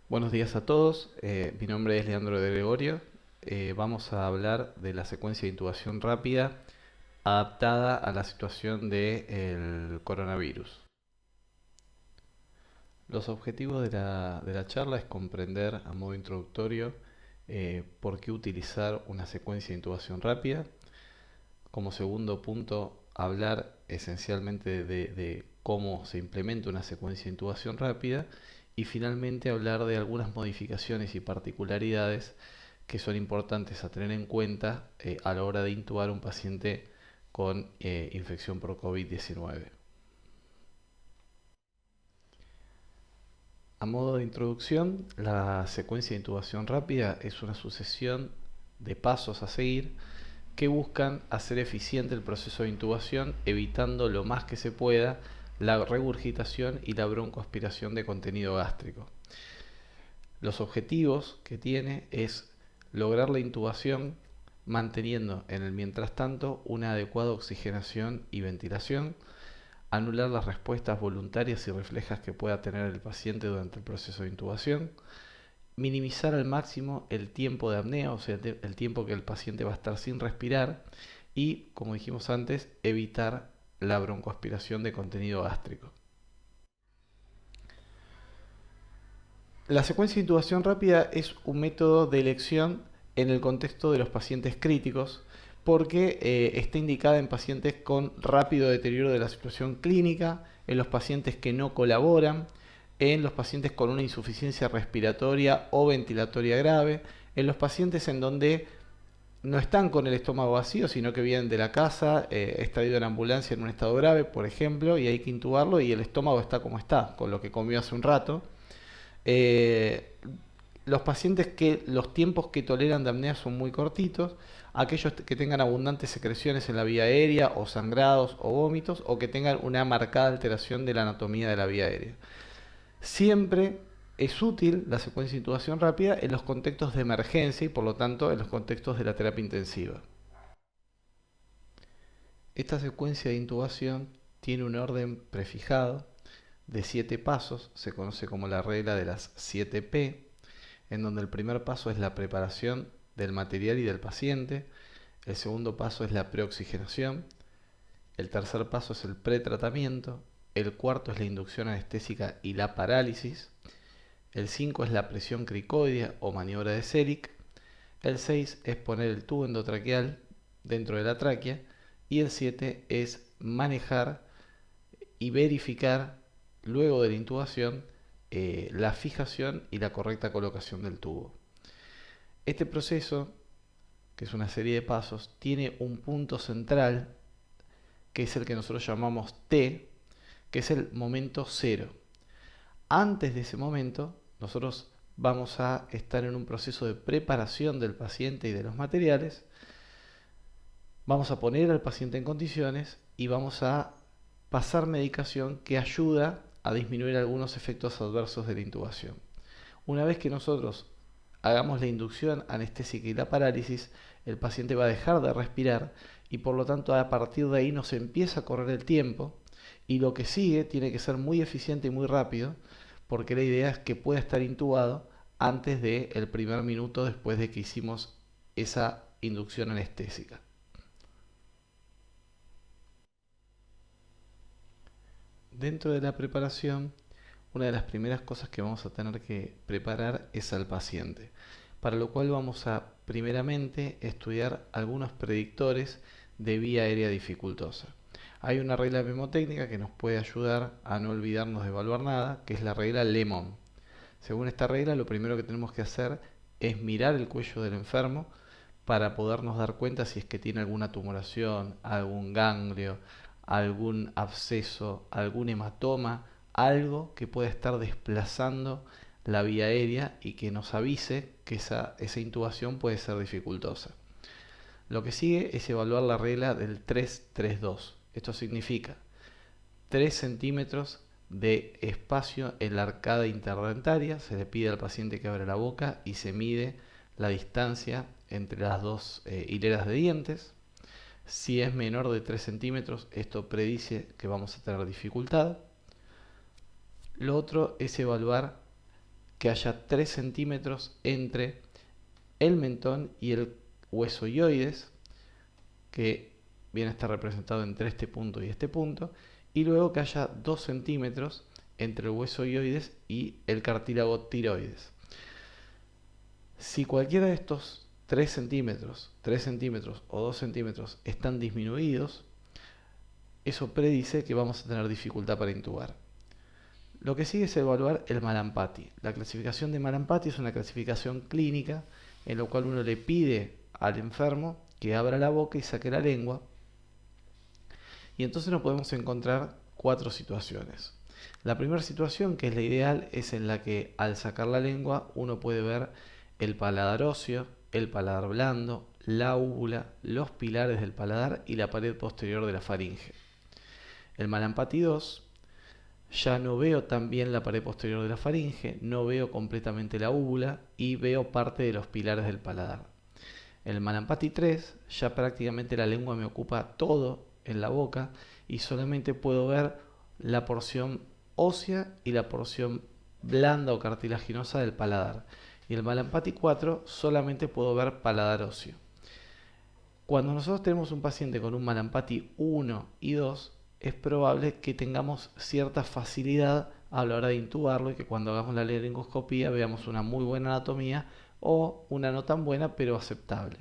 Buenos días a todos, mi nombre es Leandro de Gregorio. Vamos a hablar de la secuencia de intubación rápida adaptada a la situación del coronavirus. Los objetivos de la charla es comprender a modo introductorio por qué utilizar una secuencia de intubación rápida. Como segundo punto, hablar esencialmente de cómo se implementa una secuencia de intubación rápida y finalmente hablar de algunas modificaciones y particularidades que son importantes a tener en cuenta a la hora de intubar a un paciente con infección por COVID-19. A modo de introducción, la secuencia de intubación rápida es una sucesión de pasos a seguir que buscan hacer eficiente el proceso de intubación, evitando lo más que se pueda la regurgitación y la broncoaspiración de contenido gástrico. Los objetivos que tiene es lograr la intubación manteniendo en el mientras tanto una adecuada oxigenación y ventilación, anular las respuestas voluntarias y reflejas que pueda tener el paciente durante el proceso de intubación, minimizar al máximo el tiempo de apnea, o sea, el tiempo que el paciente va a estar sin respirar y, como dijimos antes, evitar la broncoaspiración de contenido gástrico. La secuencia de intubación rápida es un método de elección en el contexto de los pacientes críticos porque está indicada en pacientes con rápido deterioro de la situación clínica, en los pacientes que no colaboran, en los pacientes con una insuficiencia respiratoria o ventilatoria grave, en los pacientes en donde no están con el estómago vacío, sino que vienen de la casa, extraído en ambulancia en un estado grave, por ejemplo, y hay que intubarlo y el estómago está como está, con lo que comió hace un rato. Eh, los pacientes que los tiempos que toleran de apnea son muy cortitos, aquellos que tengan abundantes secreciones en la vía aérea o sangrados o vómitos o que tengan una marcada alteración de la anatomía de la vía aérea. Siempre es útil la secuencia de intubación rápida en los contextos de emergencia y por lo tanto en los contextos de la terapia intensiva. Esta secuencia de intubación tiene un orden prefijado de 7 pasos, se conoce como la regla de las 7 P, en donde el primer paso es la preparación del material y del paciente, el segundo paso es la preoxigenación, el tercer paso es el pretratamiento, el cuarto es la inducción anestésica y la parálisis, el 5 es la presión cricoidea o maniobra de Selig, el 6 es poner el tubo endotraqueal dentro de la tráquea y el 7 es manejar y verificar luego de la intubación la fijación y la correcta colocación del tubo. Este proceso, que es una serie de pasos, tiene un punto central que es el que nosotros llamamos T, que es el momento cero. Antes de ese momento, nosotros vamos a estar en un proceso de preparación del paciente y de los materiales, vamos a poner al paciente en condiciones y vamos a pasar medicación que ayuda a disminuir algunos efectos adversos de la intubación. Una vez que nosotros hagamos la inducción anestésica y la parálisis, el paciente va a dejar de respirar y por lo tanto a partir de ahí nos empieza a correr el tiempo y lo que sigue tiene que ser muy eficiente y muy rápido porque la idea es que pueda estar intubado antes del primer minuto después de que hicimos esa inducción anestésica. Dentro de la preparación, una de las primeras cosas que vamos a tener que preparar es al paciente, para lo cual vamos a primeramente estudiar algunos predictores de vía aérea dificultosa. Hay una regla mnemotécnica que nos puede ayudar a no olvidarnos de evaluar nada, que es la regla Lemon. Según esta regla, lo primero que tenemos que hacer es mirar el cuello del enfermo para podernos dar cuenta si es que tiene alguna tumoración, algún ganglio, algún absceso, algún hematoma, algo que pueda estar desplazando la vía aérea y que nos avise que esa intubación puede ser dificultosa. Lo que sigue es evaluar la regla del 3-3-2. Esto significa 3 centímetros de espacio en la arcada interdentaria. Se le pide al paciente que abra la boca y se mide la distancia entre las dos hileras de dientes. Si es menor de 3 centímetros, esto predice que vamos a tener dificultad. Lo otro es evaluar que haya 3 centímetros entre el mentón y el hueso hioides, que viene a estar representado entre este punto y este punto, y luego que haya 2 centímetros entre el hueso hioides y el cartílago tiroides. Si cualquiera de estos 3 centímetros o 2 centímetros están disminuidos, eso predice que vamos a tener dificultad para intubar. Lo que sigue es evaluar el Mallampati. La clasificación de Mallampati es una clasificación clínica en la cual uno le pide al enfermo que abra la boca y saque la lengua. Y entonces nos podemos encontrar 4 situaciones. La primera situación, que es la ideal, es en la que al sacar la lengua uno puede ver el paladar óseo, el paladar blando, la úvula, los pilares del paladar y la pared posterior de la faringe. El Mallampati 2, ya no veo tan bien la pared posterior de la faringe, no veo completamente la úvula y veo parte de los pilares del paladar. El Mallampati 3, ya prácticamente la lengua me ocupa todo en la boca y solamente puedo ver la porción ósea y la porción blanda o cartilaginosa del paladar. Y el Mallampati 4 solamente puedo ver paladar óseo. Cuando nosotros tenemos un paciente con un Mallampati 1 y 2, es probable que tengamos cierta facilidad a la hora de intubarlo y que cuando hagamos la laringoscopía veamos una muy buena anatomía o una no tan buena pero aceptable.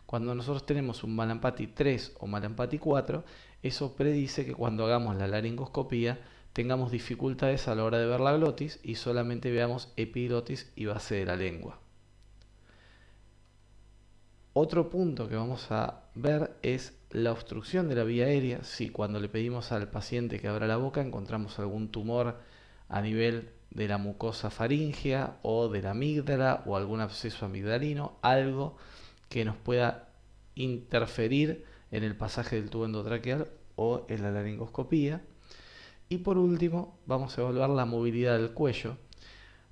Cuando nosotros tenemos un Mallampati 3 o Mallampati 4, eso predice que cuando hagamos la laringoscopía tengamos dificultades a la hora de ver la glotis y solamente veamos epiglotis y base de la lengua. Otro punto que vamos a ver es la obstrucción de la vía aérea. Si cuando le pedimos al paciente que abra la boca encontramos algún tumor a nivel de la mucosa faríngea o de la amígdala o algún absceso amigdalino, algo que nos pueda interferir en el pasaje del tubo endotraqueal o en la laringoscopía. Y por último, vamos a evaluar la movilidad del cuello.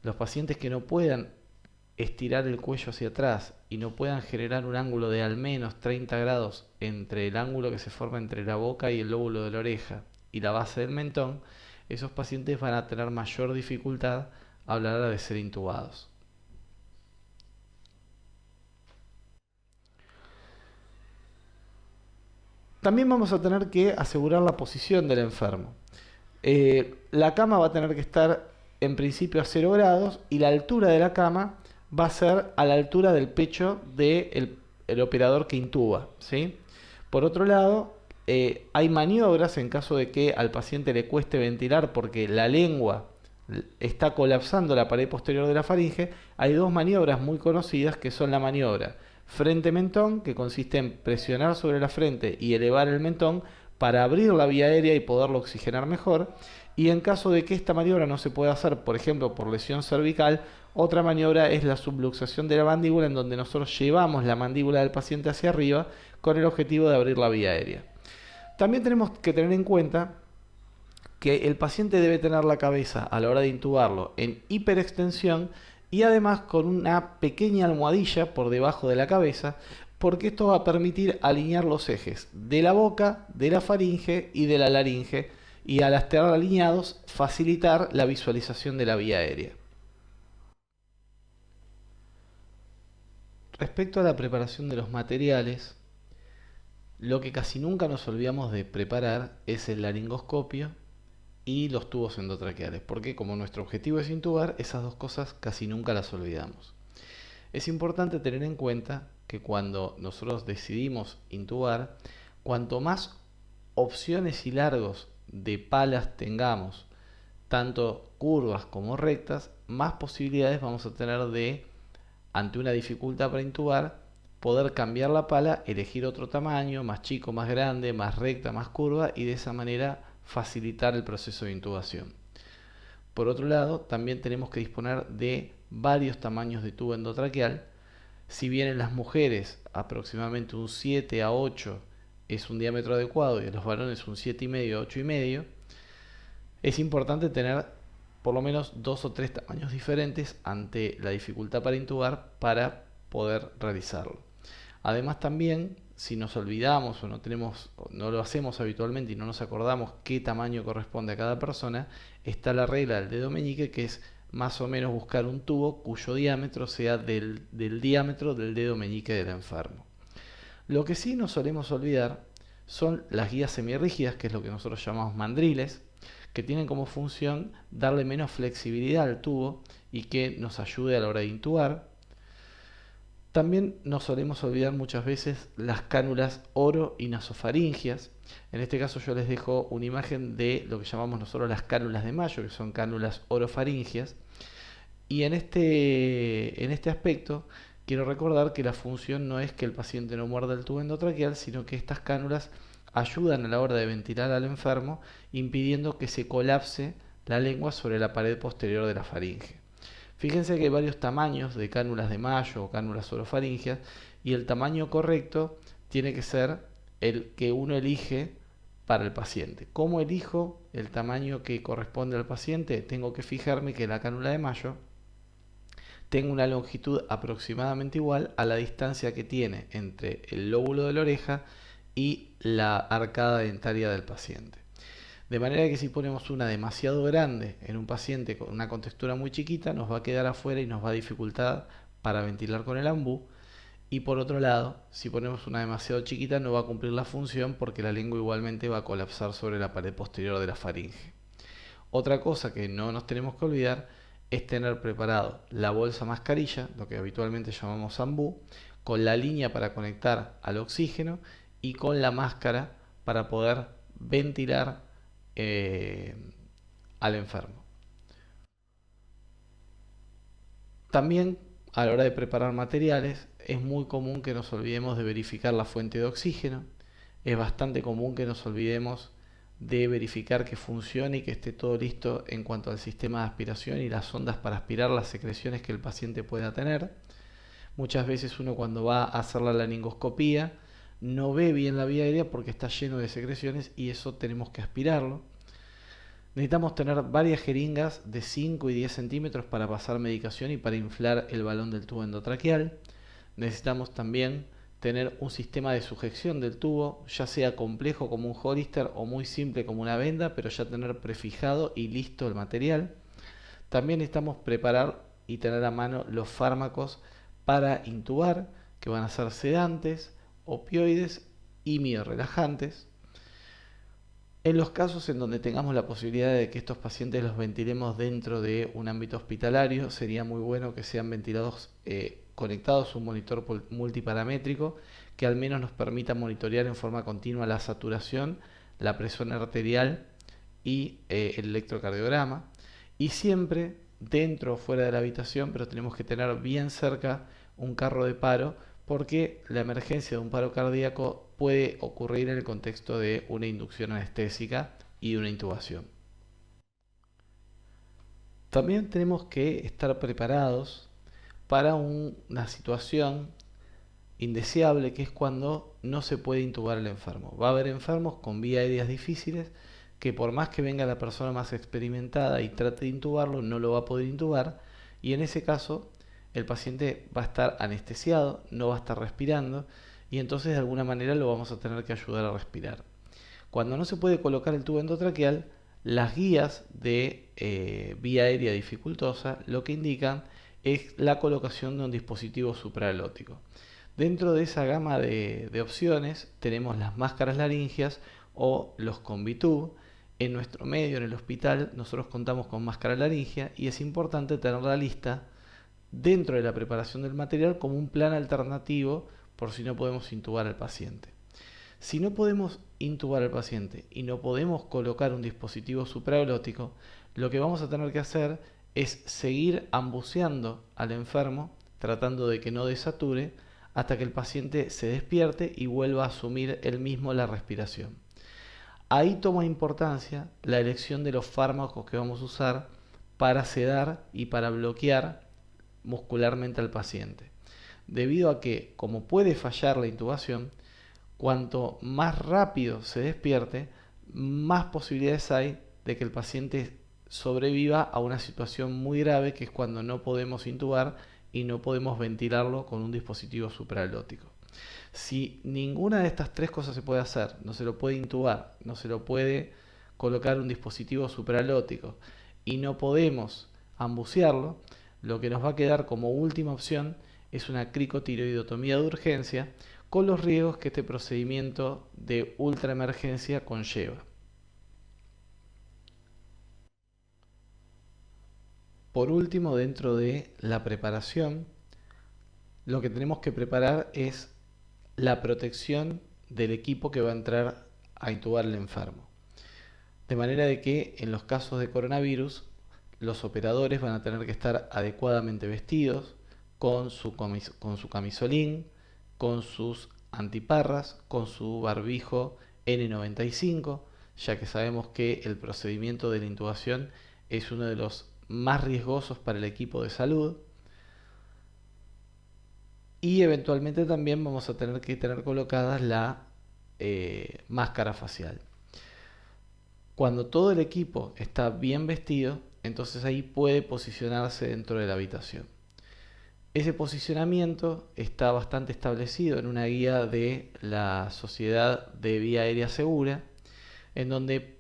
Los pacientes que no puedan estirar el cuello hacia atrás y no puedan generar un ángulo de al menos 30 grados entre el ángulo que se forma entre la boca y el lóbulo de la oreja y la base del mentón, esos pacientes van a tener mayor dificultad a la hora de ser intubados. También vamos a tener que asegurar la posición del enfermo. La cama va a tener que estar en principio a 0 grados y la altura de la cama va a ser a la altura del pecho del operador que intuba, ¿sí? Por otro lado, hay maniobras en caso de que al paciente le cueste ventilar porque la lengua está colapsando la pared posterior de la faringe. Hay 2 maniobras muy conocidas que son la maniobra frente-mentón, que consiste en presionar sobre la frente y elevar el mentón para abrir la vía aérea y poderlo oxigenar mejor. Y en caso de que esta maniobra no se pueda hacer, por ejemplo, por lesión cervical, otra maniobra es la subluxación de la mandíbula, en donde nosotros llevamos la mandíbula del paciente hacia arriba con el objetivo de abrir la vía aérea. También tenemos que tener en cuenta que el paciente debe tener la cabeza a la hora de intubarlo en hiperextensión y además con una pequeña almohadilla por debajo de la cabeza, porque esto va a permitir alinear los ejes de la boca, de la faringe y de la laringe, y al estar alineados facilitar la visualización de la vía aérea. Respecto a la preparación de los materiales, lo que casi nunca nos olvidamos de preparar es el laringoscopio y los tubos endotraqueales, porque como nuestro objetivo es intubar, esas 2 cosas casi nunca las olvidamos. Es importante tener en cuenta que cuando nosotros decidimos intubar, cuanto más opciones y largos de palas tengamos, tanto curvas como rectas, más posibilidades vamos a tener de, ante una dificultad para intubar, poder cambiar la pala, elegir otro tamaño, más chico, más grande, más recta, más curva, y de esa manera facilitar el proceso de intubación. Por otro lado, también tenemos que disponer de varios tamaños de tubo endotraqueal. Si bien en las mujeres aproximadamente un 7 a 8 es un diámetro adecuado y en los varones un 7,5 a 8,5, es importante tener por lo menos 2 o 3 tamaños diferentes ante la dificultad para intubar para poder realizarlo. Además también, si nos olvidamos o no lo hacemos habitualmente y no nos acordamos qué tamaño corresponde a cada persona, está la regla del dedo meñique, que es más o menos buscar un tubo cuyo diámetro sea del diámetro del dedo meñique del enfermo. Lo que sí no solemos olvidar son las guías semirrígidas, que es lo que nosotros llamamos mandriles, que tienen como función darle menos flexibilidad al tubo y que nos ayude a la hora de intubar. También nos solemos olvidar muchas veces las cánulas oro y nasofaringias. En este caso yo les dejo una imagen de lo que llamamos nosotros las cánulas de Mayo, que son cánulas orofaringias. Y en este aspecto quiero recordar que la función no es que el paciente no muerda el tubo endotraqueal, sino que estas cánulas ayudan a la hora de ventilar al enfermo, impidiendo que se colapse la lengua sobre la pared posterior de la faringe. Fíjense que hay varios tamaños de cánulas de Mayo o cánulas orofaringias, y el tamaño correcto tiene que ser el que uno elige para el paciente. ¿Cómo elijo el tamaño que corresponde al paciente? Tengo que fijarme que la cánula de Mayo tenga una longitud aproximadamente igual a la distancia que tiene entre el lóbulo de la oreja y la arcada dentaria del paciente. De manera que si ponemos una demasiado grande en un paciente con una contextura muy chiquita, nos va a quedar afuera y nos va a dificultar para ventilar con el ambú. Y por otro lado, si ponemos una demasiado chiquita, no va a cumplir la función porque la lengua igualmente va a colapsar sobre la pared posterior de la faringe. Otra cosa que no nos tenemos que olvidar es tener preparado la bolsa mascarilla, lo que habitualmente llamamos ambú, con la línea para conectar al oxígeno y con la máscara para poder ventilar al enfermo. También a la hora de preparar materiales es muy común que nos olvidemos de verificar la fuente de oxígeno. Es bastante común que nos olvidemos de verificar que funcione y que esté todo listo en cuanto al sistema de aspiración y las sondas para aspirar las secreciones que el paciente pueda tener. Muchas veces uno cuando va a hacer la laringoscopía no ve bien la vía aérea porque está lleno de secreciones y eso tenemos que aspirarlo. Necesitamos tener varias jeringas de 5 y 10 centímetros para pasar medicación y para inflar el balón del tubo endotraqueal. Necesitamos también tener un sistema de sujeción del tubo, ya sea complejo como un Hollister o muy simple como una venda, pero ya tener prefijado y listo el material. También necesitamos preparar y tener a mano los fármacos para intubar, que van a ser sedantes, opioides y miorelajantes. En los casos en donde tengamos la posibilidad de que estos pacientes los ventilemos dentro de un ámbito hospitalario, sería muy bueno que sean ventilados conectados a un monitor multiparamétrico que al menos nos permita monitorear en forma continua la saturación, la presión arterial y el electrocardiograma. Y siempre dentro o fuera de la habitación, pero tenemos que tener bien cerca un carro de paro porque la emergencia de un paro cardíaco puede ocurrir en el contexto de una inducción anestésica y de una intubación. También tenemos que estar preparados para una situación indeseable, que es cuando no se puede intubar al enfermo. Va a haber enfermos con vías aéreas difíciles que por más que venga la persona más experimentada y trate de intubarlo, no lo va a poder intubar, y en ese caso el paciente va a estar anestesiado, no va a estar respirando, y entonces de alguna manera lo vamos a tener que ayudar a respirar. Cuando no se puede colocar el tubo endotraqueal, las guías de vía aérea dificultosa lo que indican es la colocación de un dispositivo supraglótico. Dentro de esa gama de opciones tenemos las máscaras laringeas o los Combitube. En nuestro medio, en el hospital, nosotros contamos con máscara laringea y es importante tenerla lista dentro de la preparación del material como un plan alternativo por si no podemos intubar al paciente. Si no podemos intubar al paciente y no podemos colocar un dispositivo supraglótico, lo que vamos a tener que hacer es seguir ambuceando al enfermo, tratando de que no desature, hasta que el paciente se despierte y vuelva a asumir él mismo la respiración. Ahí toma importancia la elección de los fármacos que vamos a usar para sedar y para bloquear muscularmente al paciente. Debido a que, como puede fallar la intubación, cuanto más rápido se despierte, más posibilidades hay de que el paciente sobreviva a una situación muy grave, que es cuando no podemos intubar y no podemos ventilarlo con un dispositivo supraglótico. Si ninguna de estas tres cosas se puede hacer, no se lo puede intubar, no se lo puede colocar un dispositivo supraglótico y no podemos ambucearlo, lo que nos va a quedar como última opción es una cricotiroidotomía de urgencia, con los riesgos que este procedimiento de ultraemergencia conlleva. Por último, dentro de la preparación, lo que tenemos que preparar es la protección del equipo que va a entrar a intubar al enfermo. De manera de que en los casos de coronavirus, los operadores van a tener que estar adecuadamente vestidos, con su camisolín, con sus antiparras, con su barbijo N95, ya que sabemos que el procedimiento de la intubación es uno de los más riesgosos para el equipo de salud. Y eventualmente también vamos a tener que tener colocadas la máscara facial. Cuando todo el equipo está bien vestido, entonces ahí puede posicionarse dentro de la habitación. Ese posicionamiento está bastante establecido en una guía de la Sociedad de Vía Aérea Segura, en donde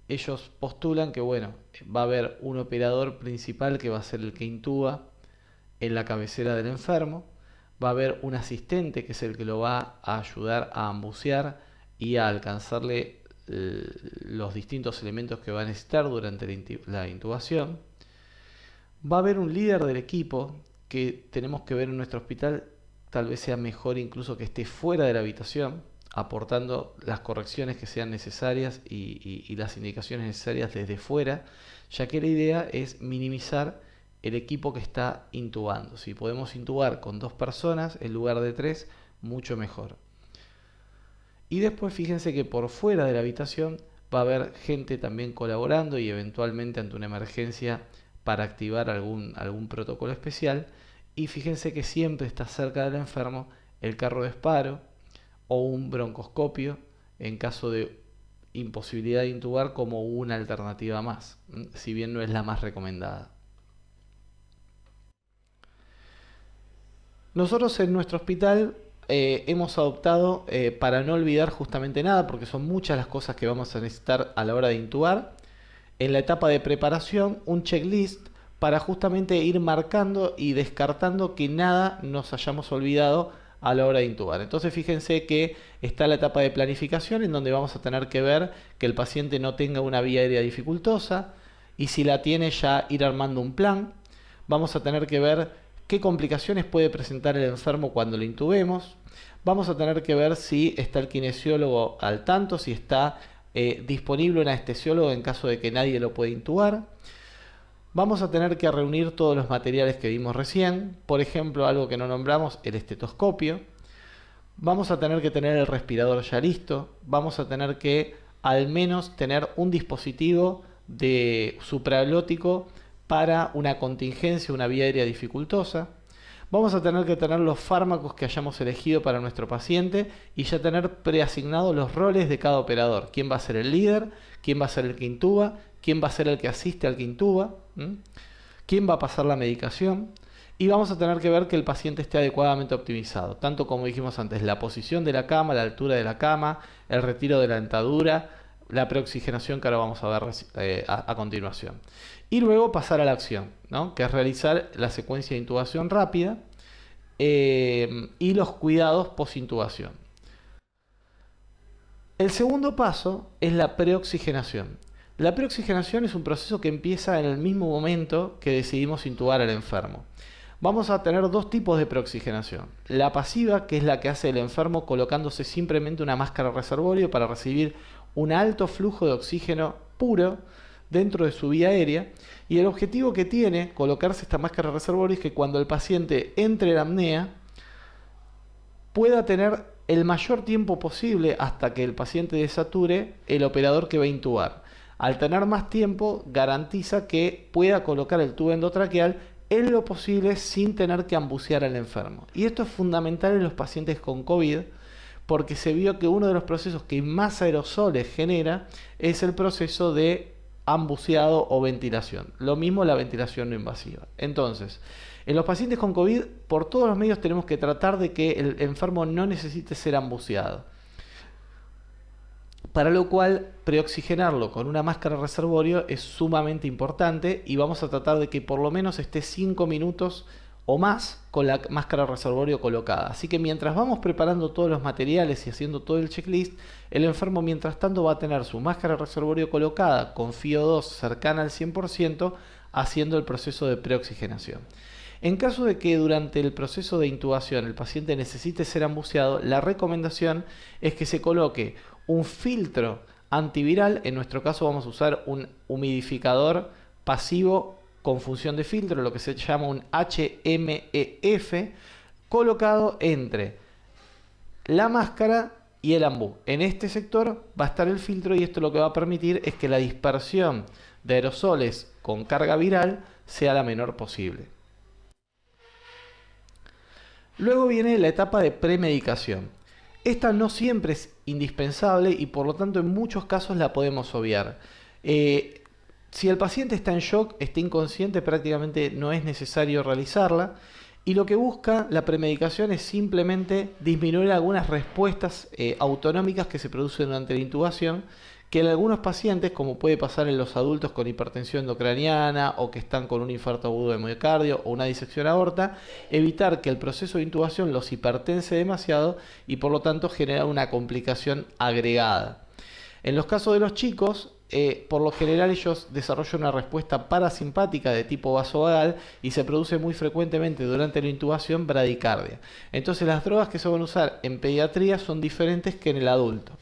ellos postulan que bueno, va a haber un operador principal que va a ser el que intuba en la cabecera del enfermo, va a haber un asistente que es el que lo va a ayudar a ambucear y a alcanzarle los distintos elementos que va a necesitar durante la intubación. Va a haber un líder del equipo que tenemos que ver en nuestro hospital, tal vez sea mejor incluso que esté fuera de la habitación, aportando las correcciones que sean necesarias y las indicaciones necesarias desde fuera, ya que la idea es minimizar el equipo que está intubando. Si podemos intubar con 2 personas en lugar de 3, mucho mejor. Y después fíjense que por fuera de la habitación va a haber gente también colaborando y eventualmente ante una emergencia para activar algún protocolo especial. Y fíjense que siempre está cerca del enfermo el carro de Sparo o un broncoscopio en caso de imposibilidad de intubar como una alternativa más, si bien no es la más recomendada. Nosotros en nuestro hospital hemos adoptado, para no olvidar justamente nada, porque son muchas las cosas que vamos a necesitar a la hora de intubar, en la etapa de preparación un checklist para justamente ir marcando y descartando que nada nos hayamos olvidado a la hora de intubar. Entonces fíjense que está la etapa de planificación en donde vamos a tener que ver que el paciente no tenga una vía aérea dificultosa y si la tiene ya ir armando un plan. Vamos a tener que ver qué complicaciones puede presentar el enfermo cuando lo intubemos. Vamos a tener que ver si está el kinesiólogo al tanto, si está disponible un anestesiólogo en caso de que nadie lo pueda intubar. Vamos a tener que reunir todos los materiales que vimos recién, por ejemplo, algo que no nombramos, el estetoscopio. Vamos a tener que tener el respirador ya listo. Vamos a tener que al menos tener un dispositivo de supraglótico para una contingencia, una vía aérea dificultosa. Vamos a tener que tener los fármacos que hayamos elegido para nuestro paciente y ya tener preasignados los roles de cada operador. ¿Quién va a ser el líder? ¿Quién va a ser el que intuba? ¿Quién va a ser el que asiste al que intuba? ¿Quién va a pasar la medicación? Y vamos a tener que ver que el paciente esté adecuadamente optimizado, tanto como dijimos antes, la posición de la cama, la altura de la cama, el retiro de la dentadura, la preoxigenación que ahora vamos a ver a continuación. Y luego pasar a la acción, ¿no? Que es realizar la secuencia de intubación rápida y los cuidados post-intubación. El segundo paso es la preoxigenación. La preoxigenación es un proceso que empieza en el mismo momento que decidimos intubar al enfermo. Vamos a tener 2 tipos de preoxigenación. La pasiva, que es la que hace el enfermo colocándose simplemente una máscara reservorio para recibir un alto flujo de oxígeno puro dentro de su vía aérea. Y el objetivo que tiene colocarse esta máscara reservorio es que cuando el paciente entre en apnea pueda tener el mayor tiempo posible hasta que el paciente desature el operador que va a intubar. Al tener más tiempo garantiza que pueda colocar el tubo endotraqueal en lo posible sin tener que ambucear al enfermo. Y esto es fundamental en los pacientes con COVID porque se vio que uno de los procesos que más aerosoles genera es el proceso de ambuceado o ventilación. Lo mismo la ventilación no invasiva. Entonces, en los pacientes con COVID, por todos los medios tenemos que tratar de que el enfermo no necesite ser ambuceado. para lo cual preoxigenarlo con una máscara reservorio es sumamente importante y vamos a tratar de que por lo menos esté 5 minutos o más con la máscara reservorio colocada. Así que mientras vamos preparando todos los materiales y haciendo todo el checklist, el enfermo mientras tanto va a tener su máscara reservorio colocada con FiO2 cercana al 100%, haciendo el proceso de preoxigenación. En caso de que durante el proceso de intubación el paciente necesite ser ambuceado, la recomendación es que se coloque un filtro antiviral. En nuestro caso vamos a usar un humidificador pasivo con función de filtro, lo que se llama un HMEF, colocado entre la máscara y el ambú. En este sector va a estar el filtro y esto lo que va a permitir es que la dispersión de aerosoles con carga viral sea la menor posible. Luego viene la etapa de premedicación. Esta no siempre es indispensable y por lo tanto en muchos casos la podemos obviar. Si el paciente está en shock, está inconsciente, prácticamente no es necesario realizarla. Y lo que busca la premedicación es simplemente disminuir algunas respuestas autonómicas que se producen durante la intubación, que en algunos pacientes, como puede pasar en los adultos con hipertensión endocraniana o que están con un infarto agudo de miocardio o una disección aorta, evitar que el proceso de intubación los hipertense demasiado y por lo tanto genera una complicación agregada. En los casos de los chicos, por lo general ellos desarrollan una respuesta parasimpática de tipo vasovagal y se produce muy frecuentemente durante la intubación bradicardia. Entonces las drogas que se van a usar en pediatría son diferentes que en el adulto.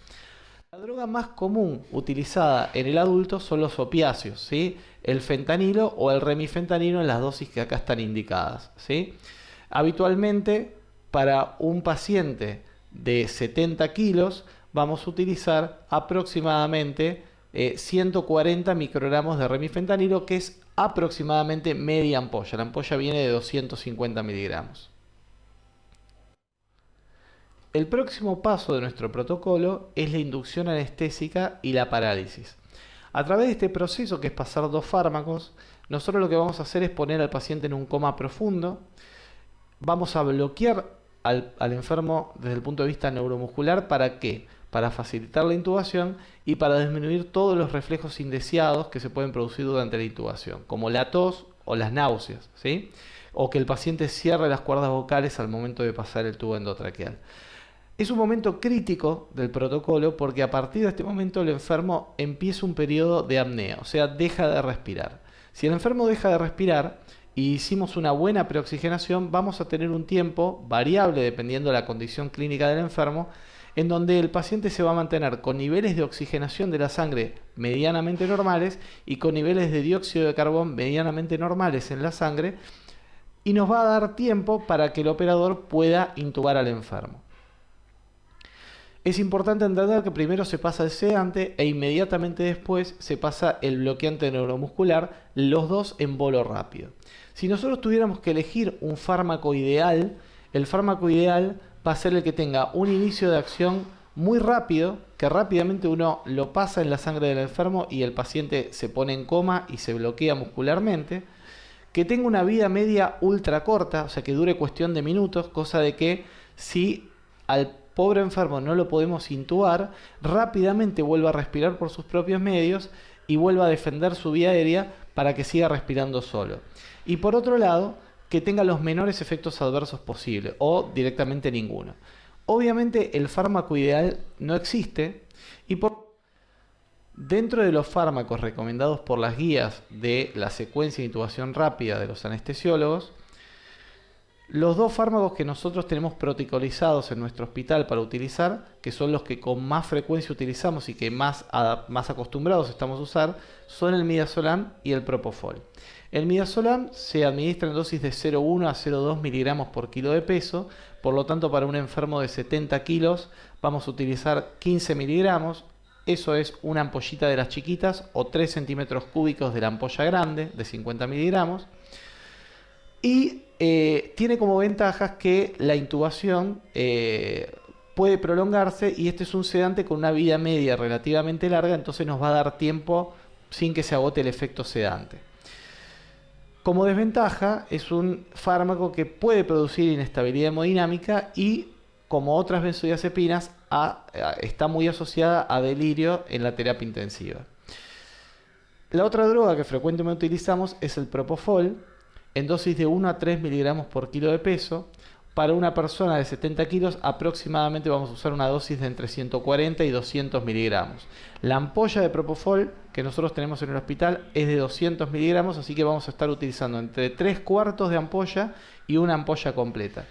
La droga más común utilizada en el adulto son los opiáceos, ¿sí? El fentanilo o el remifentanilo en las dosis que acá están indicadas, ¿sí? Habitualmente para un paciente de 70 kilos vamos a utilizar aproximadamente 140 microgramos de remifentanilo, que es aproximadamente media ampolla. La ampolla viene de 250 miligramos. El próximo paso de nuestro protocolo es la inducción anestésica y la parálisis. A través de este proceso, que es pasar dos fármacos, nosotros lo que vamos a hacer es poner al paciente en un coma profundo. Vamos a bloquear al enfermo desde el punto de vista neuromuscular. ¿Para qué? Para facilitar la intubación y para disminuir todos los reflejos indeseados que se pueden producir durante la intubación, como la tos o las náuseas, ¿sí? O que el paciente cierre las cuerdas vocales al momento de pasar el tubo endotraqueal. Es un momento crítico del protocolo porque a partir de este momento el enfermo empieza un periodo de apnea, o sea, deja de respirar. Si el enfermo deja de respirar y hicimos una buena preoxigenación, vamos a tener un tiempo variable dependiendo de la condición clínica del enfermo, en donde el paciente se va a mantener con niveles de oxigenación de la sangre medianamente normales y con niveles de dióxido de carbón medianamente normales en la sangre, y nos va a dar tiempo para que el operador pueda intubar al enfermo. Es importante entender que primero se pasa el sedante e inmediatamente después se pasa el bloqueante neuromuscular, los dos en bolo rápido. Si nosotros tuviéramos que elegir un fármaco ideal, el fármaco ideal va a ser el que tenga un inicio de acción muy rápido, que rápidamente uno lo pasa en la sangre del enfermo y el paciente se pone en coma y se bloquea muscularmente, que tenga una vida media ultra corta, o sea que dure cuestión de minutos, cosa de que si al pobre enfermo no lo podemos intubar, rápidamente vuelva a respirar por sus propios medios y vuelva a defender su vía aérea para que siga respirando solo. Y por otro lado, que tenga los menores efectos adversos posibles o directamente ninguno. Obviamente el fármaco ideal no existe y dentro de los fármacos recomendados por las guías de la secuencia de intubación rápida de los anestesiólogos, los dos fármacos que nosotros tenemos protocolizados en nuestro hospital para utilizar, que son los que con más frecuencia utilizamos y que más acostumbrados estamos a usar, son el midazolam y el propofol. El midazolam se administra en dosis de 0,1 a 0,2 miligramos por kilo de peso, por lo tanto para un enfermo de 70 kilos vamos a utilizar 15 miligramos, eso es una ampollita de las chiquitas o 3 centímetros cúbicos de la ampolla grande de 50 miligramos. Y tiene como ventajas que la intubación puede prolongarse y este es un sedante con una vida media relativamente larga, entonces nos va a dar tiempo sin que se agote el efecto sedante. Como desventaja, es un fármaco que puede producir inestabilidad hemodinámica y como otras benzodiazepinas, está muy asociada a delirio en la terapia intensiva. La otra droga que frecuentemente utilizamos es el propofol, en dosis de 1 a 3 miligramos por kilo de peso. Para una persona de 70 kilos aproximadamente vamos a usar una dosis de entre 140 y 200 miligramos. La ampolla de propofol que nosotros tenemos en el hospital es de 200 miligramos, así que vamos a estar utilizando entre 3/4 de ampolla y una ampolla completa.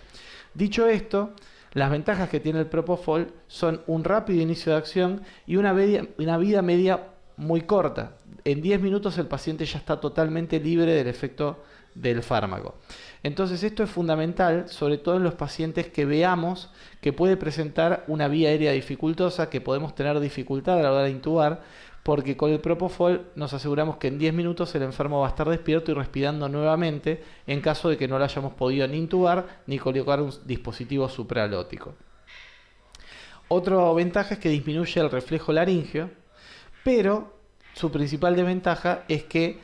Dicho esto, las ventajas que tiene el propofol son un rápido inicio de acción y una vida media muy corta. En 10 minutos el paciente ya está totalmente libre del efecto del fármaco. Entonces esto es fundamental, sobre todo en los pacientes que veamos que puede presentar una vía aérea dificultosa, que podemos tener dificultad a la hora de intubar, porque con el propofol nos aseguramos que en 10 minutos el enfermo va a estar despierto y respirando nuevamente en caso de que no lo hayamos podido ni intubar ni colocar un dispositivo supralótico. Otra ventaja es que disminuye el reflejo laríngeo, pero su principal desventaja es que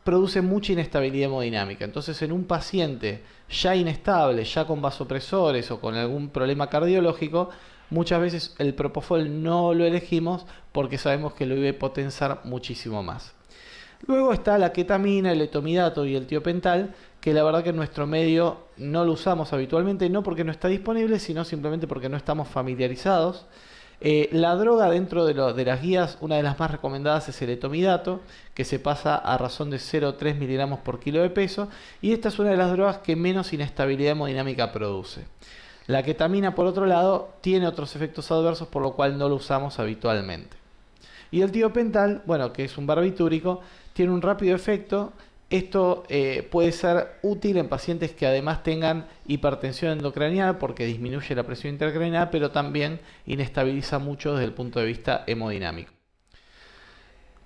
produce mucha inestabilidad hemodinámica. Entonces, en un paciente ya inestable, ya con vasopresores o con algún problema cardiológico, muchas veces el propofol no lo elegimos porque sabemos que lo iba a potenciar muchísimo más. Luego está la ketamina, el etomidato y el tiopental, que la verdad que en nuestro medio no lo usamos habitualmente, no porque no está disponible, sino simplemente porque no estamos familiarizados. La droga dentro de las guías, una de las más recomendadas es el etomidato, que se pasa a razón de 0,3 miligramos por kilo de peso, y esta es una de las drogas que menos inestabilidad hemodinámica produce. La ketamina, por otro lado, tiene otros efectos adversos, por lo cual no lo usamos habitualmente. Y el tiopental, bueno, que es un barbitúrico, tiene un rápido efecto. Esto puede ser útil en pacientes que además tengan hipertensión endocranial porque disminuye la presión intracraneal, pero también inestabiliza mucho desde el punto de vista hemodinámico.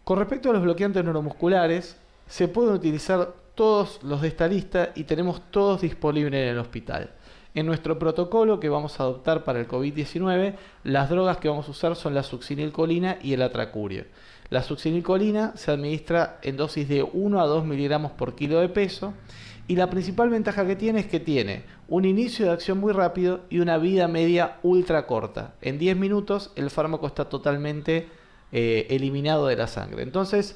Con respecto a los bloqueantes neuromusculares, se pueden utilizar todos los de esta lista y tenemos todos disponibles en el hospital. En nuestro protocolo que vamos a adoptar para el COVID-19, las drogas que vamos a usar son la succinilcolina y el atracurio. La succinilcolina se administra en dosis de 1 a 2 miligramos por kilo de peso y la principal ventaja que tiene es que tiene un inicio de acción muy rápido y una vida media ultra corta. En 10 minutos el fármaco está totalmente eliminado de la sangre. Entonces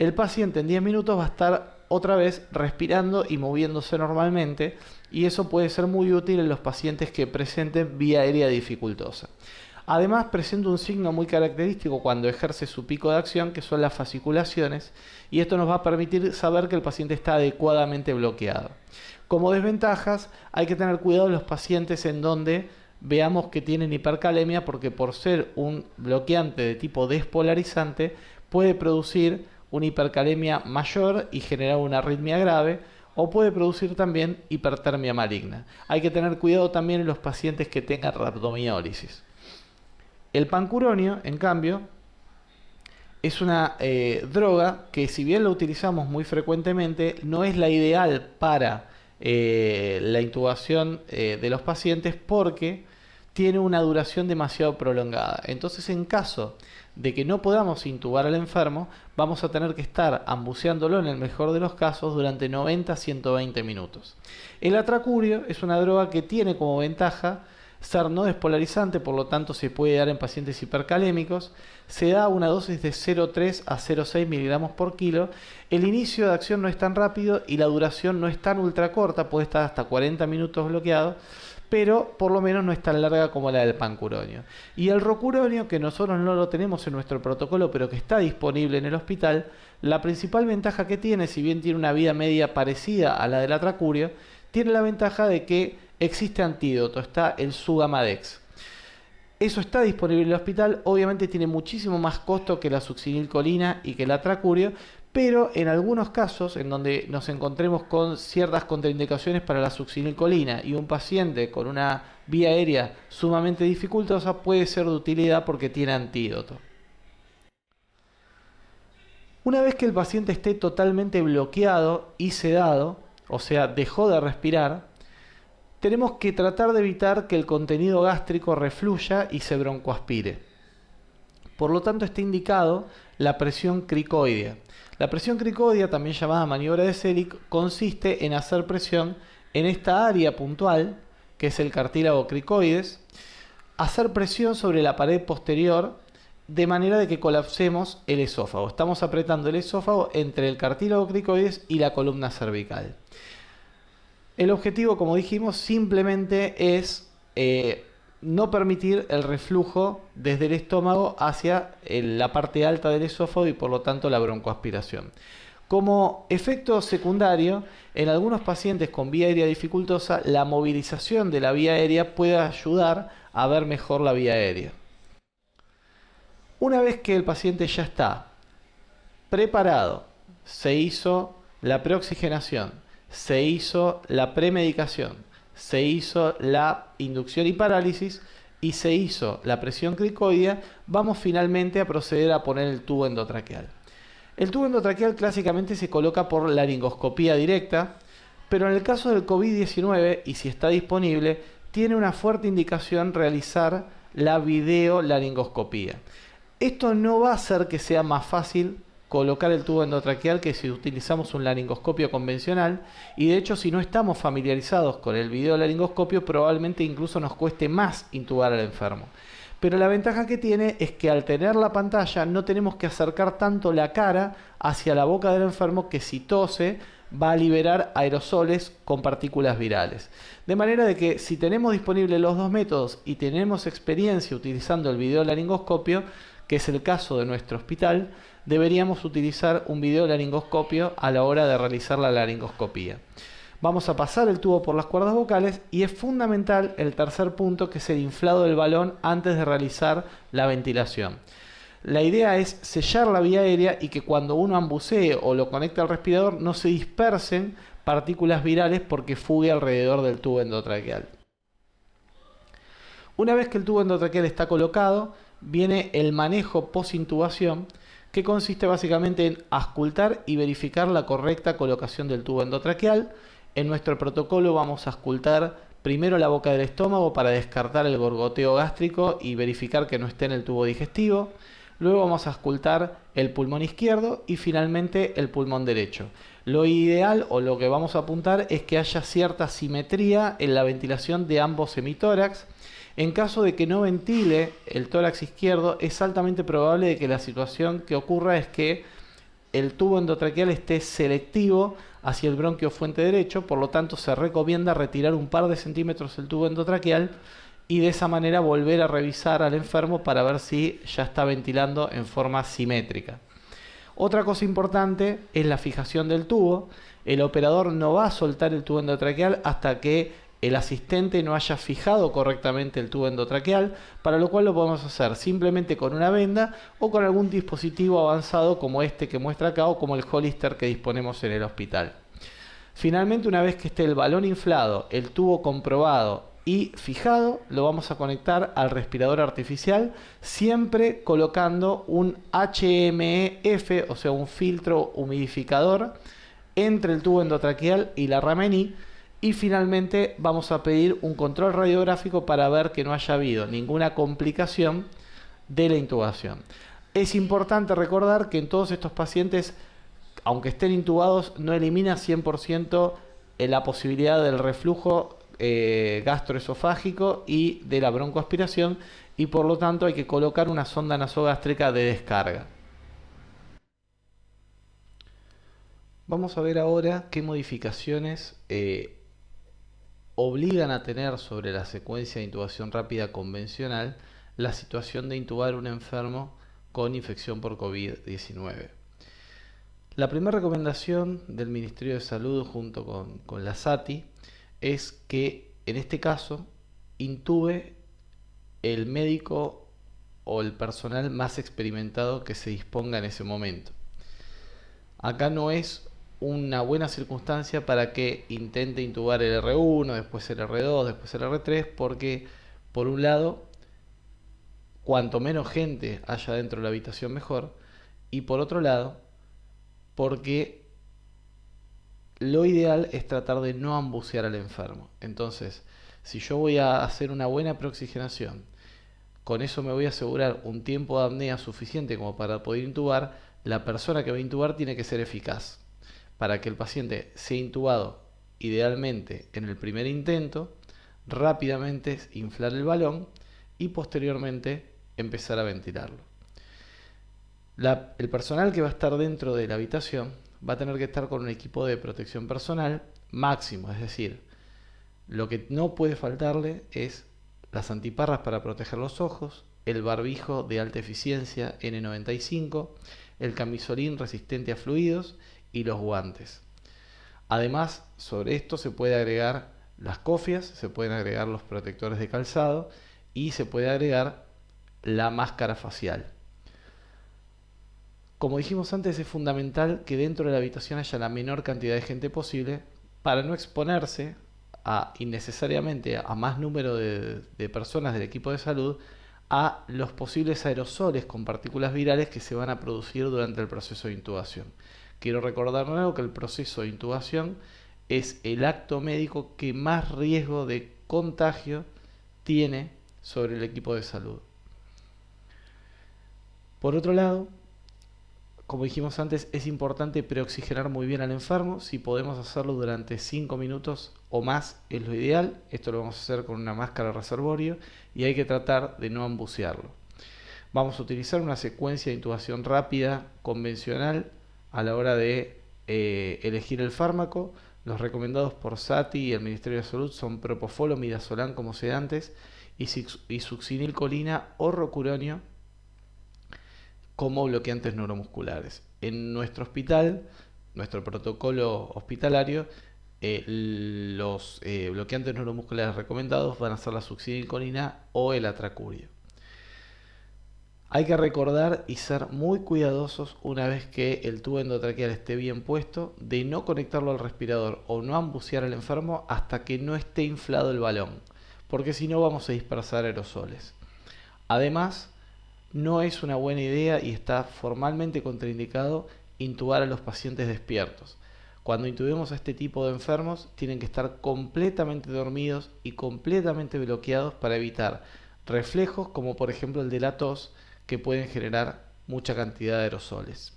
el paciente en 10 minutos va a estar otra vez respirando y moviéndose normalmente, y eso puede ser muy útil en los pacientes que presenten vía aérea dificultosa. Además presenta un signo muy característico cuando ejerce su pico de acción, que son las fasciculaciones, y esto nos va a permitir saber que el paciente está adecuadamente bloqueado. Como desventajas, hay que tener cuidado en los pacientes en donde veamos que tienen hipercalemia, porque por ser un bloqueante de tipo despolarizante puede producir una hipercalemia mayor y generar una arritmia grave, o puede producir también hipertermia maligna. Hay que tener cuidado también en los pacientes que tengan rhabdomiólisis. El pancuronio, en cambio, es una droga que, si bien la utilizamos muy frecuentemente, no es la ideal para la intubación de los pacientes porque tiene una duración demasiado prolongada. Entonces, en caso de que no podamos intubar al enfermo, vamos a tener que estar ambuceándolo en el mejor de los casos durante 90 a 120 minutos. El atracurio es una droga que tiene como ventaja ser no despolarizante, por lo tanto se puede dar en pacientes hipercalémicos. Se da una dosis de 0,3 a 0,6 miligramos por kilo. El inicio de acción no es tan rápido y la duración no es tan ultra corta, puede estar hasta 40 minutos bloqueado, pero por lo menos no es tan larga como la del pancuronio. Y el rocuronio, que nosotros no lo tenemos en nuestro protocolo, pero que está disponible en el hospital, la principal ventaja que tiene, si bien tiene una vida media parecida a la del atracurio, tiene la ventaja de que existe antídoto, está el Sugamadex. Eso está disponible en el hospital, obviamente tiene muchísimo más costo que la succinilcolina y que el atracurio, pero en algunos casos en donde nos encontremos con ciertas contraindicaciones para la succinilcolina y un paciente con una vía aérea sumamente dificultosa, puede ser de utilidad porque tiene antídoto. Una vez que el paciente esté totalmente bloqueado y sedado, o sea, dejó de respirar, tenemos que tratar de evitar que el contenido gástrico refluya y se broncoaspire. Por lo tanto, está indicado la presión cricoidea. La presión cricoidea, también llamada maniobra de Selig, consiste en hacer presión en esta área puntual que es el cartílago cricoides, hacer presión sobre la pared posterior de manera de que colapsemos el esófago. Estamos apretando el esófago entre el cartílago cricoides y la columna cervical. El objetivo, como dijimos, simplemente es no permitir el reflujo desde el estómago hacia la parte alta del esófago y por lo tanto la broncoaspiración. Como efecto secundario, en algunos pacientes con vía aérea dificultosa, la movilización de la vía aérea puede ayudar a ver mejor la vía aérea. Una vez que el paciente ya está preparado, se hizo la preoxigenación, se hizo la premedicación, se hizo la inducción y parálisis y se hizo la presión cricoidea, vamos finalmente a proceder a poner el tubo endotraqueal. El tubo endotraqueal clásicamente se coloca por laringoscopía directa, pero en el caso del COVID-19, y si está disponible, tiene una fuerte indicación realizar la videolaringoscopía. Esto no va a hacer que sea más fácil colocar el tubo endotraqueal que si utilizamos un laringoscopio convencional, y de hecho si no estamos familiarizados con el videolaringoscopio probablemente incluso nos cueste más intubar al enfermo. Pero la ventaja que tiene es que al tener la pantalla no tenemos que acercar tanto la cara hacia la boca del enfermo, que si tose va a liberar aerosoles con partículas virales. De manera de que si tenemos disponibles los dos métodos y tenemos experiencia utilizando el videolaringoscopio, que es el caso de nuestro hospital, deberíamos utilizar un videolaringoscopio a la hora de realizar la laringoscopía. Vamos a pasar el tubo por las cuerdas vocales y es fundamental el tercer punto, que es el inflado del balón antes de realizar la ventilación. La idea es sellar la vía aérea y que cuando uno ambucee o lo conecte al respirador no se dispersen partículas virales porque fugue alrededor del tubo endotraqueal. Una vez que el tubo endotraqueal está colocado, viene el manejo post-intubación, que consiste básicamente en auscultar y verificar la correcta colocación del tubo endotraqueal. En nuestro protocolo vamos a auscultar primero la boca del estómago para descartar el gorgoteo gástrico y verificar que no esté en el tubo digestivo. Luego vamos a auscultar el pulmón izquierdo y finalmente el pulmón derecho. Lo ideal o lo que vamos a apuntar es que haya cierta simetría en la ventilación de ambos hemitórax. En caso de que no ventile el tórax izquierdo, es altamente probable de que la situación que ocurra es que el tubo endotraqueal esté selectivo hacia el bronquio fuente derecho, por lo tanto se recomienda retirar un par de centímetros el tubo endotraqueal y de esa manera volver a revisar al enfermo para ver si ya está ventilando en forma simétrica. Otra cosa importante es la fijación del tubo. El operador no va a soltar el tubo endotraqueal hasta que el asistente no haya fijado correctamente el tubo endotraqueal, para lo cual lo podemos hacer simplemente con una venda o con algún dispositivo avanzado como este que muestra acá o como el Hollister que disponemos en el hospital. Finalmente, una vez que esté el balón inflado, el tubo comprobado y fijado, lo vamos a conectar al respirador artificial, siempre colocando un HMEF, o sea un filtro humidificador, entre el tubo endotraqueal y la Rameni. Y finalmente vamos a pedir un control radiográfico para ver que no haya habido ninguna complicación de la intubación. Es importante recordar que en todos estos pacientes, aunque estén intubados, no elimina 100% la posibilidad del reflujo gastroesofágico y de la broncoaspiración, y por lo tanto hay que colocar una sonda nasogástrica de descarga. Vamos a ver ahora qué modificaciones obligan a tener sobre la secuencia de intubación rápida convencional la situación de intubar a un enfermo con infección por COVID-19. La primera recomendación del Ministerio de Salud junto con la SATI es que en este caso intube el médico o el personal más experimentado que se disponga en ese momento. Acá no es una buena circunstancia para que intente intubar el R1, después el R2, después el R3, porque por un lado, cuanto menos gente haya dentro de la habitación mejor, y por otro lado, porque lo ideal es tratar de no ambucear al enfermo. Entonces, si yo voy a hacer una buena preoxigenación, con eso me voy a asegurar un tiempo de apnea suficiente como para poder intubar, la persona que va a intubar tiene que ser eficaz, para que el paciente sea intubado idealmente en el primer intento, rápidamente inflar el balón y posteriormente empezar a ventilarlo. El personal que va a estar dentro de la habitación va a tener que estar con un equipo de protección personal máximo, es decir, lo que no puede faltarle es las antiparras para proteger los ojos, el barbijo de alta eficiencia N95, el camisolín resistente a fluidos y los guantes. Además, sobre esto se puede agregar las cofias, se pueden agregar los protectores de calzado y se puede agregar la máscara facial. Como dijimos antes, es fundamental que dentro de la habitación haya la menor cantidad de gente posible para no exponerse innecesariamente a más número de personas del equipo de salud a los posibles aerosoles con partículas virales que se van a producir durante el proceso de intubación. Quiero recordar de nuevo que el proceso de intubación es el acto médico que más riesgo de contagio tiene sobre el equipo de salud. Por otro lado, como dijimos antes, es importante preoxigenar muy bien al enfermo. Si podemos hacerlo durante 5 minutos o más es lo ideal. Esto lo vamos a hacer con una máscara reservorio y hay que tratar de no ambucearlo. Vamos a utilizar una secuencia de intubación rápida convencional a la hora de elegir el fármaco. Los recomendados por SATI y el Ministerio de Salud son propofol o midazolam como sedantes y succinilcolina o rocuronio como bloqueantes neuromusculares. En nuestro hospital, nuestro protocolo hospitalario, los bloqueantes neuromusculares recomendados van a ser la succinilcolina o el atracurio. Hay que recordar y ser muy cuidadosos una vez que el tubo endotraqueal esté bien puesto, de no conectarlo al respirador o no ambucear al enfermo hasta que no esté inflado el balón, porque si no vamos a dispersar aerosoles. Además, no es una buena idea y está formalmente contraindicado intubar a los pacientes despiertos. Cuando intubemos a este tipo de enfermos, tienen que estar completamente dormidos y completamente bloqueados para evitar reflejos como por ejemplo el de la tos, que pueden generar mucha cantidad de aerosoles.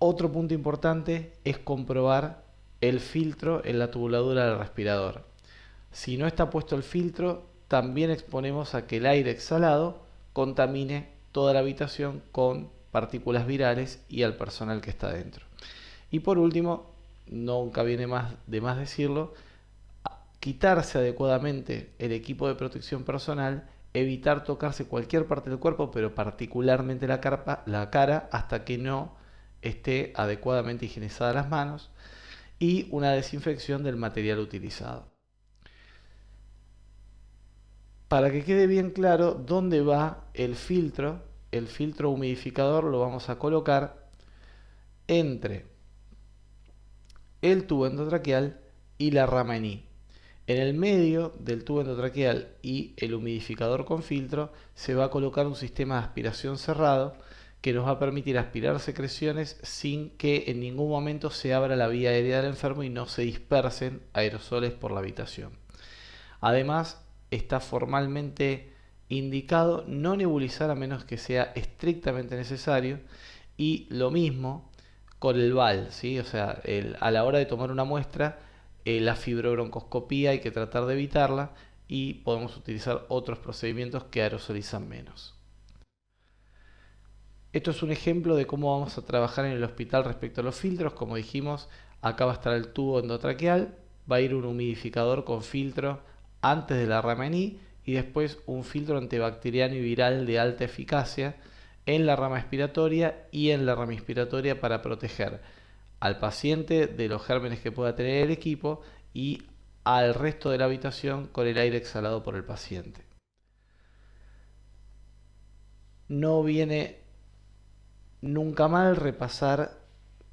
Otro punto importante es comprobar el filtro en la tubuladura del respirador. Si no está puesto el filtro, también exponemos a que el aire exhalado contamine toda la habitación con partículas virales y al personal que está dentro. Y por último, nunca viene de más decirlo, quitarse adecuadamente el equipo de protección personal, evitar tocarse cualquier parte del cuerpo, pero particularmente la cara, hasta que no esté adecuadamente higienizadas las manos, y una desinfección del material utilizado. Para que quede bien claro dónde va el filtro humidificador lo vamos a colocar entre el tubo endotraqueal y la rama en I. En el medio del tubo endotraqueal y el humidificador con filtro se va a colocar un sistema de aspiración cerrado que nos va a permitir aspirar secreciones sin que en ningún momento se abra la vía aérea del enfermo y no se dispersen aerosoles por la habitación. Además, está formalmente indicado no nebulizar a menos que sea estrictamente necesario, y lo mismo con el BAL, ¿sí? O sea, a la hora de tomar una muestra, la fibrobroncoscopía hay que tratar de evitarla y podemos utilizar otros procedimientos que aerosolizan menos. Esto es un ejemplo de cómo vamos a trabajar en el hospital respecto a los filtros. Como dijimos, acá va a estar el tubo endotraqueal, va a ir un humidificador con filtro antes de la rama en I y después un filtro antibacteriano y viral de alta eficacia en la rama expiratoria y en la rama inspiratoria para proteger al paciente de los gérmenes que pueda tener el equipo y al resto de la habitación con el aire exhalado por el paciente. No viene nunca mal repasar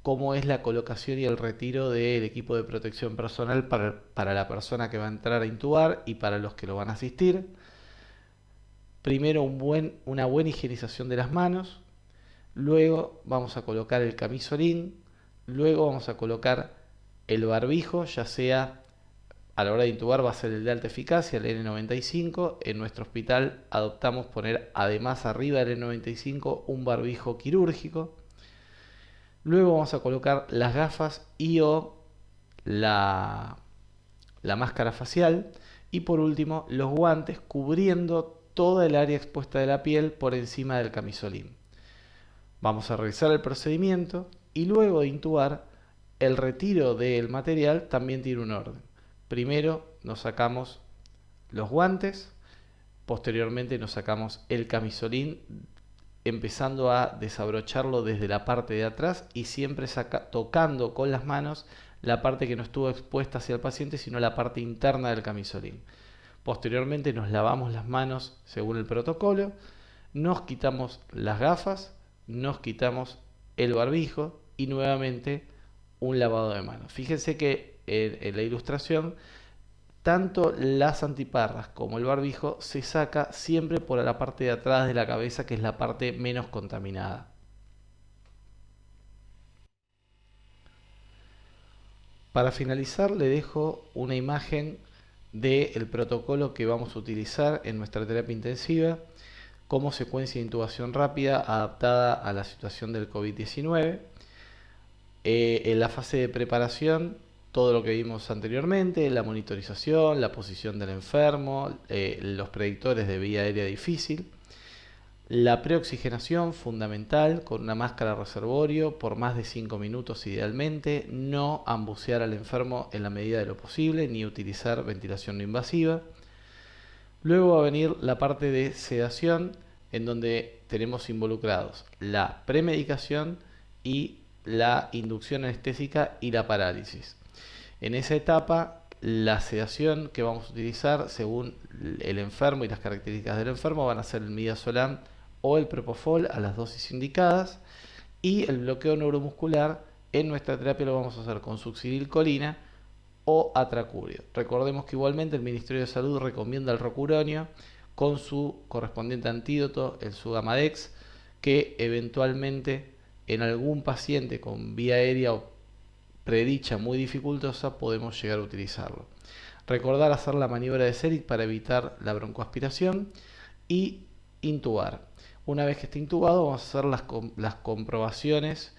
cómo es la colocación y el retiro del equipo de protección personal para la persona que va a entrar a intubar y para los que lo van a asistir. Primero una buena higienización de las manos, luego vamos a colocar el camisolín, luego vamos a colocar el barbijo, ya sea a la hora de intubar va a ser el de alta eficacia, el N95. En nuestro hospital adoptamos poner además arriba del N95 un barbijo quirúrgico. Luego vamos a colocar las gafas y o la la máscara facial y por último los guantes cubriendo toda el área expuesta de la piel por encima del camisolín. Vamos a realizar el procedimiento y luego de intubar, el retiro del material también tiene un orden. Primero nos sacamos los guantes, posteriormente nos sacamos el camisolín, empezando a desabrocharlo desde la parte de atrás y siempre tocando con las manos la parte que no estuvo expuesta hacia el paciente, sino la parte interna del camisolín. Posteriormente nos lavamos las manos según el protocolo, nos quitamos las gafas, nos quitamos el barbijo y nuevamente un lavado de manos. Fíjense que en la ilustración tanto las antiparras como el barbijo se saca siempre por la parte de atrás de la cabeza, que es la parte menos contaminada. Para finalizar le dejo una imagen del protocolo que vamos a utilizar en nuestra terapia intensiva como secuencia de intubación rápida adaptada a la situación del COVID-19. En la fase de preparación, todo lo que vimos anteriormente, la monitorización, la posición del enfermo, los predictores de vía aérea difícil. La preoxigenación fundamental con una máscara reservorio por más de 5 minutos idealmente, no ambucear al enfermo en la medida de lo posible, ni utilizar ventilación no invasiva. Luego va a venir la parte de sedación, en donde tenemos involucrados la premedicación y la inducción anestésica y la parálisis. En esa etapa, la sedación que vamos a utilizar según el enfermo y las características del enfermo van a ser el midazolam o el propofol a las dosis indicadas, y el bloqueo neuromuscular en nuestra terapia lo vamos a hacer con succinilcolina o atracurio. Recordemos que igualmente el Ministerio de Salud recomienda el rocuronio con su correspondiente antídoto, el Sugamadex, que eventualmente en algún paciente con vía aérea o predicha muy dificultosa podemos llegar a utilizarlo. Recordar hacer la maniobra de Serig para evitar la broncoaspiración y intubar. Una vez que esté intubado vamos a hacer las comprobaciones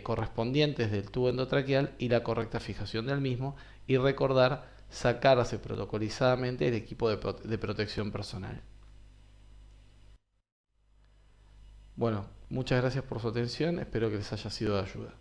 correspondientes del tubo endotraqueal y la correcta fijación del mismo, y recordar sacarse protocolizadamente el equipo de protección personal. Bueno, muchas gracias por su atención, espero que les haya sido de ayuda.